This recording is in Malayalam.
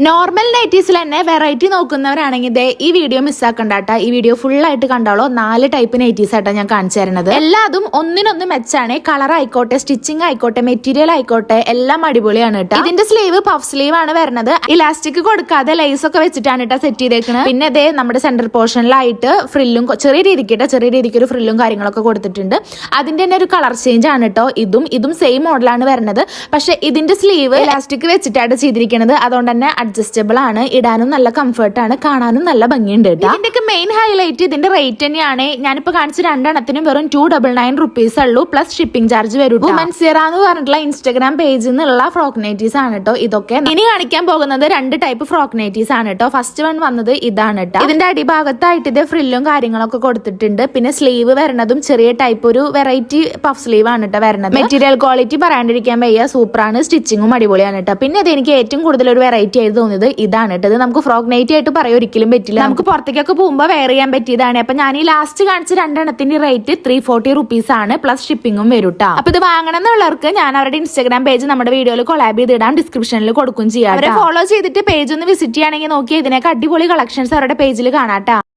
നോർമൽ നൈറ്റീസിൽ തന്നെ വെറൈറ്റി നോക്കുന്നവരാണെങ്കിൽ ഈ വീഡിയോ മിസ്സാക്കണ്ടാട്ട. ഈ വീഡിയോ ഫുൾ ആയിട്ട് കണ്ടോളൂ. 4 ടൈപ്പ് നൈറ്റീസ് ആയിട്ടാണ് ഞാൻ കാണിച്ചു തരുന്നത്. എല്ലാതും ഒന്നിനൊന്ന് മെച്ചാണ്. കളർ ആയിക്കോട്ടെ, സ്റ്റിച്ചിങ് ആയിക്കോട്ടെ, മെറ്റീരിയൽ ആയിക്കോട്ടെ, എല്ലാം അടിപൊളിയാണ് കേട്ടോ. ഇതിന്റെ സ്ലീവ് പഫ് സ്ലീവ് ആണ് വരുന്നത്. ഇലാസ്റ്റിക് കൊടുക്കാതെ ലൈസ് ഒക്കെ വെച്ചിട്ടാണ് കേട്ടോ സെറ്റ് ചെയ്തേക്കുന്നത്. പിന്നെ ഇതേ നമ്മുടെ സെന്റർ പോർഷനിലായിട്ട് ഫ്രില്ലും ചെറിയ രീതിക്ക് ഒരു ഫ്രില്ലും കാര്യങ്ങളൊക്കെ കൊടുത്തിട്ടുണ്ട്. അതിന്റെ തന്നെ ഒരു കളർ ചേഞ്ച് ആണ് കേട്ടോ. ഇതും സെയിം മോഡലാണ് വരുന്നത്. പക്ഷെ ഇതിന്റെ സ്ലീവ് ഇലാസ്റ്റിക് വെച്ചിട്ടാണ് ചെയ്തിരിക്കുന്നത്. അതുകൊണ്ട് തന്നെ അഡ്ജസ്റ്റബിൾ ആണ്, ഇടാനും നല്ല കംഫർട്ട് ആണ്, കാണാനും നല്ല ഭംഗിയുണ്ട് കേട്ടോ. ഇതിന്റെയൊക്കെ മെയിൻ ഹൈലൈറ്റ് ഇതിന്റെ റേറ്റ് തന്നെയാണ്. ഞാനിപ്പോ കാണിച്ച 2 എണ്ണത്തിനും വെറും 299 റുപ്പീസ് ഉള്ളൂ, പ്ലസ് ഷിപ്പിംഗ് ചാർജ് വരും. വുമൻസിറ എന്ന് പറഞ്ഞിട്ടുള്ള ഇൻസ്റ്റാഗ്രാം പേജിൽ നിന്നുള്ള ഫ്രോക്ക് നൈറ്റീസ് ആണ് കേട്ടോ ഇതൊക്കെ. ഇനി കാണിക്കാൻ പോകുന്നത് 2 ടൈപ്പ് ഫ്രോക്ക് നൈറ്റീസ് ആണ് കേട്ടോ. ഫസ്റ്റ് വൺ വന്നത് ഇതാണ് കേട്ടോ. ഇതിന്റെ അടിഭാഗത്തായിട്ട് ഇത് ഫ്രില്ലും കാര്യങ്ങളൊക്കെ കൊടുത്തിട്ടുണ്ട്. പിന്നെ സ്ലീവ് വരുന്നതും ചെറിയ ടൈപ്പ് ഒരു വെറൈറ്റി പഫ് സ്ലീവ് ആണ് കേട്ടോ വരുന്നത്. മെറ്റീരിയൽ ക്വാളിറ്റി പറയാണ്ടിരിക്കാൻ വയ്യ, സൂപ്പറാണ്. സ്റ്റിച്ചിങ്ങും അടിപൊളിയാണ് കേട്ടോ. പിന്നെ ഇത് എനിക്ക് ഏറ്റവും കൂടുതൽ ഒരു വെറൈറ്റി ആയിട്ട് തോന്നിയത് ഇതാണ് കേട്ടോ. ഇത് നമുക്ക് ഫ്രോക്ക് നൈറ്റി ആയിട്ട് പറയാൻ ഒരിക്കലും പറ്റില്ല. നമുക്ക് പുറത്തേക്കൊക്കെ പോകുമ്പോൾ വെയർ ചെയ്യാൻ പറ്റിയതാണ്. അപ്പൊ ഞാൻ ഈ ലാസ്റ്റ് കാണിച്ച 2 എണ്ണത്തിന്റെ റേറ്റ് 340 റുപ്പീസ് ആണ്, പ്ലസ് ഷിപ്പിംഗും വരും കേട്ടോ. അപ്പൊ ഇത് വാങ്ങണം എന്നുള്ളവർക്ക് ഞാൻ അവരുടെ ഇൻസ്റ്റാഗ്രാം പേജ് നമ്മുടെ വീഡിയോയിൽ കൊളാബ് ചെയ്തിടാം, ഡിസ്ക്രിപ്ഷനിൽ കൊടുക്കും ചെയ്യാം. അവരെ ഫോളോ ചെയ്തിട്ട് പേജ് ഒന്ന് വിസിറ്റ് ചെയ്യുകയാണെങ്കിൽ നോക്കി ഇതിനൊക്കെ അടിപൊളി കളക്ഷൻസ് അവരുടെ പേജിൽ കാണാം.